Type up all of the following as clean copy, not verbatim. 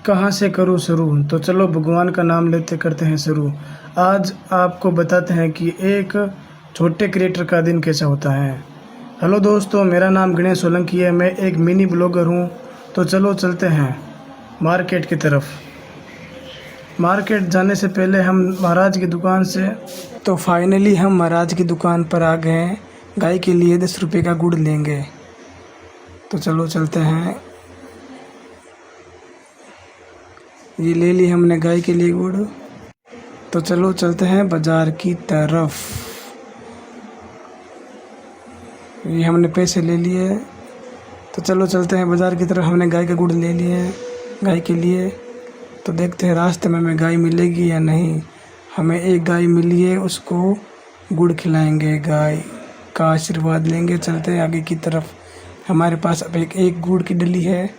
कहाँ से करूँ शुरू? तो चलो भगवान का नाम लेते करते हैं शुरू। आज आपको बताते हैं कि एक छोटे क्रिएटर का दिन कैसा होता है। हेलो दोस्तों, मेरा नाम गणेश सोलंकी है। मैं एक मिनी ब्लॉगर हूँ। तो चलो चलते हैं मार्केट की तरफ। मार्केट जाने से पहले हम महाराज की दुकान से तो फाइनली हम महाराज की दुकान पर आ गए हैं। गाय के लिए 10 रुपये का गुड़ लेंगे। तो चलो चलते हैं। ये ले ली हमने गाय के लिए गुड़। तो चलो चलते हैं बाजार की तरफ। ये हमने पैसे ले लिए। तो चलो चलते हैं बाजार की तरफ। हमने गाय का गुड़ ले लिया है गाय के लिए। तो देखते हैं रास्ते में हमें गाय मिलेगी या नहीं। हमें एक गाय मिली है, उसको गुड़ खिलाएंगे, गाय का आशीर्वाद लेंगे। चलते हैं आगे की तरफ। हमारे पास अब एक गुड़ की डली है।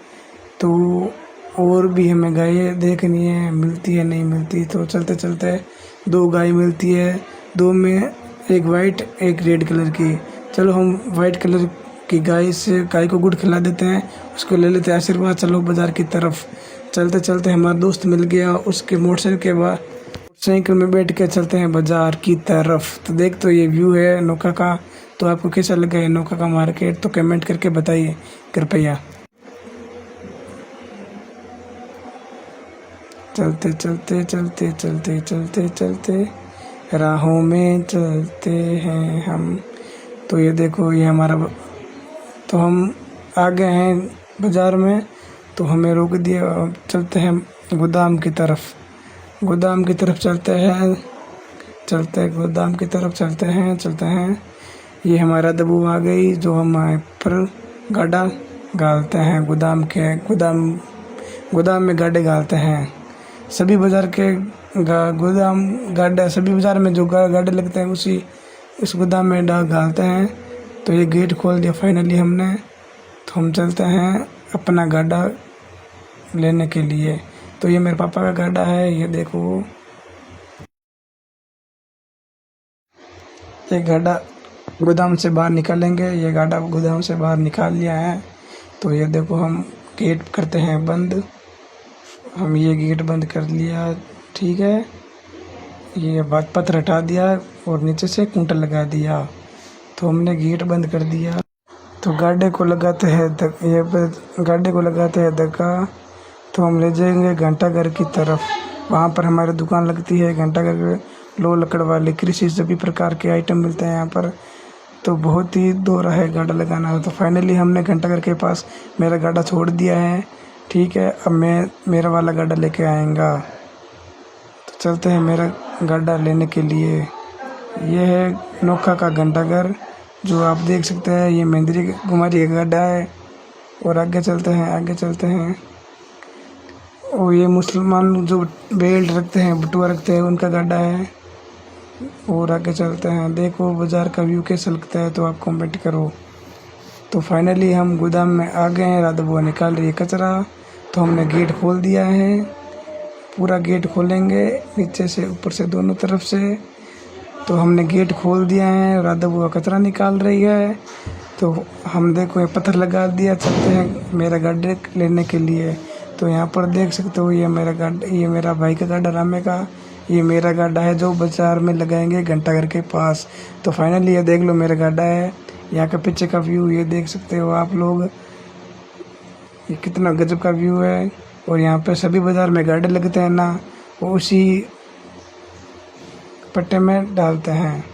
तो और भी हमें गाय देखनी है, मिलती है नहीं मिलती। तो चलते चलते 2 गाय मिलती है, 2 में एक वाइट एक रेड कलर की। चलो हम वाइट कलर की गाय को गुड़ खिला देते हैं, उसको ले लेते हैं आशीर्वाद। चलो बाज़ार की तरफ चलते चलते हमारा दोस्त मिल गया, उसके मोटरसाइकिल में बैठ के चलते हैं बाज़ार की तरफ। तो देख तो ये व्यू है नौका का। तो आपको कैसा लगा है नौका का मार्केट? तो कमेंट करके बताइए कृपया। चलते चलते चलते चलते चलते चलते राहों में चलते हैं हम। तो ये देखो, ये हमारा तो हम आ गए हैं बाज़ार में। तो हमें रोक दिया। अब चलते हैं गोदाम की तरफ। गोदाम की तरफ गोदाम की तरफ चलते हैं। ये हमारा दबू आ गई, जो हम पर गाड़ा गालते हैं। गोदाम में गाड़े गालते हैं। सभी बाज़ार के गोदाम गाड़ा, सभी बाज़ार में जो गाड़े लगते हैं उसी इस गोदाम में डालते हैं। तो ये गेट खोल दिया फाइनली हमने। तो हम चलते हैं अपना गाड़ा लेने के लिए। तो ये मेरे पापा का गाड़ा है। ये देखो, ये गाड़ा गोदाम से बाहर निकालेंगे। ये गाड़ा गोदाम से बाहर निकाल लिया है। तो ये देखो, हम गेट करते हैं बंद। हम ये गेट बंद कर लिया, ठीक है। ये बात पत्थर हटा दिया और नीचे से कुंटल लगा दिया। तो हमने गेट बंद कर दिया। तो गाड़े को लगाते हैं धक्का। तो हम ले जाएंगे घंटाघर की तरफ। वहाँ पर हमारी दुकान लगती है घंटाघर के। लो लकड़ वाले कृषि सभी प्रकार के आइटम मिलते हैं यहाँ पर। तो बहुत ही दोहरा है गाड़ा लगाना। तो फाइनली हमने घंटाघर के पास मेरा गाड़ा छोड़ दिया है, ठीक है। अब मेरा वाला गाड़ा लेके आएगा। तो चलते हैं मेरा गाड़ा लेने के लिए। ये है नोखा का घंटाघर, जो आप देख सकते हैं। ये महेंद्री कुमारी का गाड़ा है। और आगे चलते हैं। और ये मुसलमान जो बेल्ट रखते हैं, बटुआ रखते हैं, उनका गाड़ा है। और आगे चलते हैं। देखो बाज़ार का व्यू कैसा लगता है, तो आप कमेंट करो। तो फाइनली हम गोदाम में आ गए हैं। राधा बुआ निकाल रही है कचरा। तो हमने गेट खोल दिया है। पूरा गेट खोलेंगे, नीचे से ऊपर से दोनों तरफ से। तो हमने गेट खोल दिया है। राधा बुआ कचरा निकाल रही है। तो हम देखो ये पत्थर लगा दिया। चलते हैं मेरा गाड़ी लेने के लिए। तो यहाँ पर देख सकते हो, ये मेरा भाई का गाड़ा, रामे का। ये मेरा गाड़ा है, जो बाजार में लगाएंगे घंटाघर के पास। तो फाइनली ये देख लो, मेरा गाड़ा है। यहाँ का पीछे का व्यू ये देख सकते हो आप लोग। ये कितना गजब का व्यू है। और यहाँ पे सभी बाज़ार में गाड़े लगते हैं ना, वो उसी पट्टे में डालते हैं।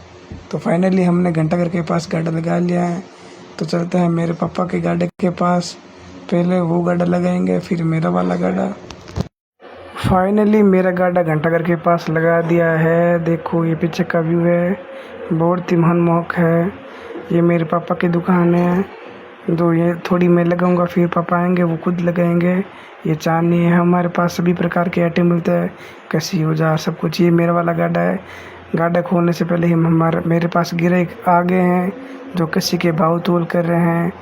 तो फाइनली हमने घंटाघर के पास गाड़ा लगा लिया है। तो चलते हैं मेरे पापा के गाड़े के पास। पहले वो गाड़ा लगाएंगे, फिर मेरा वाला गाड़ा। फाइनली मेरा गाड़ा घंटाघर के पास लगा दिया है। देखो ये पीछे का व्यू है, बहुत ही मनमोहक है। ये मेरे पापा की दुकान है। तो ये थोड़ी मैं लगाऊंगा, फिर पापा आएंगे, वो खुद लगाएंगे। ये चांदनी है। हमारे पास सभी प्रकार के आइटम मिलते हैं, कसी औजार सब कुछ। ये मेरा वाला गाड़ा है। गाड़ा खोलने से पहले ही मेरे पास ग्राहक आ गए हैं, जो कसी के भाव तोल कर रहे हैं।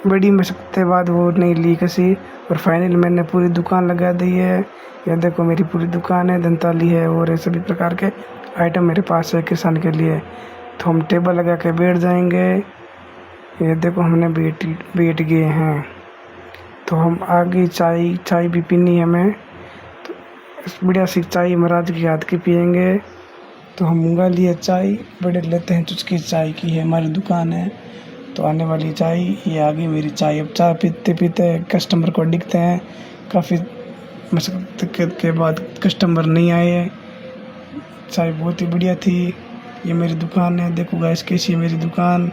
बड़ी मशक्क़त के बाद वो नहीं ली कसी। और फाइनल मैंने पूरी दुकान लगा दी है। ये देखो मेरी पूरी दुकान है, दंताली है और सभी प्रकार के आइटम मेरे पास है किसान के लिए। तो हम टेबल लगा के बैठ जाएंगे। ये देखो हमने बैठ गए हैं। तो हम आगे चाय भी पीनी है हमें। तो इस बढ़िया सी चाय महाराज की हाथ की पियेंगे। तो हम मंगा लिए चाय, बड़े लेते हैं चुस्की चाय की है, हमारी दुकान है। तो आने वाली चाय ये आ गई मेरी चाय। अब चाय पीते पीते कस्टमर को दिखते हैं, काफ़ी मशक्क़त के बाद कस्टमर नहीं आए। चाय बहुत ही बढ़िया थी। ये मेरी दुकान है, देखो गाइस कैसी है मेरी दुकान,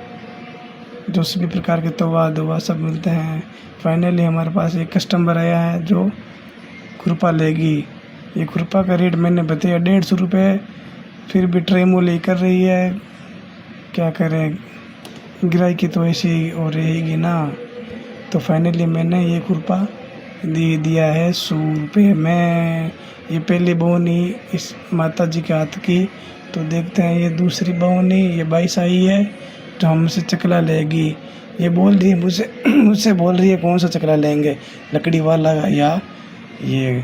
जो सभी प्रकार के तवा दवा सब मिलते हैं। फाइनली हमारे पास एक कस्टमर आया है जो खुरपा लेगी। ये खुरपा का रेट मैंने बताया 150 रुपये, फिर भी ट्रे मोली कर रही है, क्या करें, गिराई तो ऐसे ही हो रहेगी ना। तो फाइनली मैंने ये खुरपा दे दिया है 100 रुपये में। ये पहली बोनी इस माता जी के हाथ की। तो देखते हैं ये दूसरी बोनी, ये 22 आई है जो हमसे चकला लेगी। ये बोल रही है मुझसे बोल रही है कौन सा चकला लेंगे, लकड़ी वाला या ये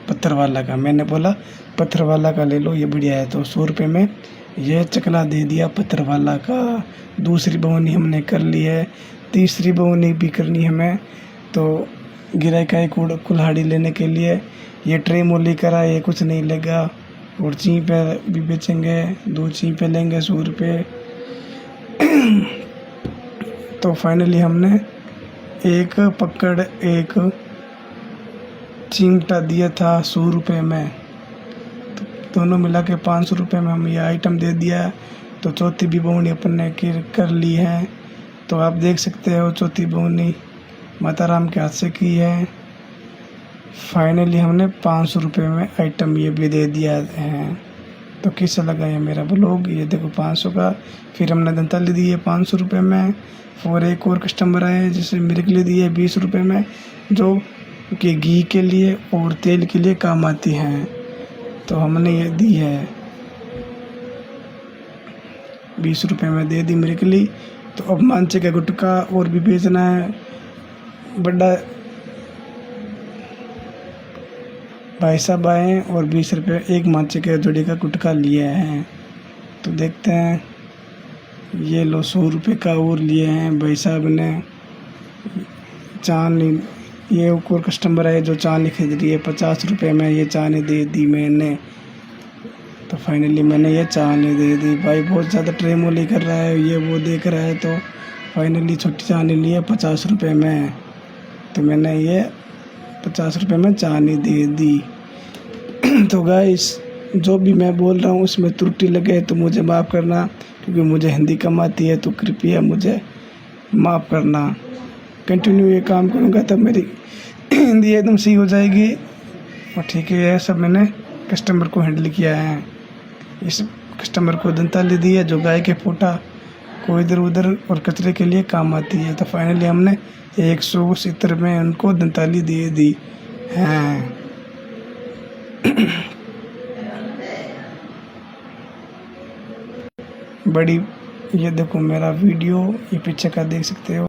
पत्थर वाला का। मैंने बोला पत्थर वाला का ले लो, ये बढ़िया है। तो 100 रुपये में ये चकला दे दिया पत्थर वाला का। दूसरी बोनी हमने कर ली है, तीसरी बोनी भी करनी है हमें। तो गिराई का एक कुल्हाड़ी लेने के लिए ये ट्रे मोली करा, ये कुछ नहीं लेगा। और चीपे भी बेचेंगे, 2 चीपे लेंगे 100 रुपये। तो फाइनली हमने एक पकड़ एक चिमटा दिया था 100 रुपये में। तो दोनों मिला के 500 रुपये में हम ये आइटम दे दिया। तो चौथी भी बोनी अपन ने कर ली है। तो आप देख सकते हो चौथी बोनी माता राम के हाथ से की है। फाइनली हमने 500 रुपये में आइटम ये भी दे दिया है। तो कैसा लगा ये मेरा ब्लॉग, ये देखो 500 का। फिर हमने दंताली दी है 500 रुपये में। और एक और कस्टमर आए जिसे मेरे के लिए दी है 20 रुपये में, जो कि घी के लिए और तेल के लिए काम आती हैं। तो हमने ये दी है 20 रुपये में दे दी मेरे के लिए। तो अब मांचे का गुटका और भी बेचना है। बड़ा भाई साहब आए और 20 रुपये एक मांचे के जोड़ी का गुटका लिए हैं। तो देखते हैं, ये लो 100 रुपये का और लिए हैं भाई साहब ने। चांदी, ये और कस्टमर आए जो चांदी खरीद रही है 50 रुपये में, ये चांदी दे दी मैंने। तो फाइनली मैंने ये चांदी दे दी। भाई बहुत ज़्यादा ट्रे मोली कर रहा है, ये वो देख रहा है। तो फाइनली छोटी चांदी ली है 50 रुपये में। तो मैंने ये 50 रुपये में चांदी दे दी। तो गाइस जो भी मैं बोल रहा हूँ उसमें त्रुटि लगे तो मुझे माफ़ करना, क्योंकि मुझे हिंदी कम आती है। तो कृपया मुझे माफ़ करना। कंटिन्यू ये काम करूँगा तब मेरी हिंदी एकदम सही हो जाएगी। और ठीक है, ये सब मैंने कस्टमर को हैंडल किया है। इस कस्टमर को दंताली दी है जो गाय के फोटा को इधर उधर और कचरे के लिए काम आती है। तो फाइनली हमने 170 में उनको दंताली दे दी हैं। बड़ी, ये देखो मेरा वीडियो, ये पीछे का देख सकते हो।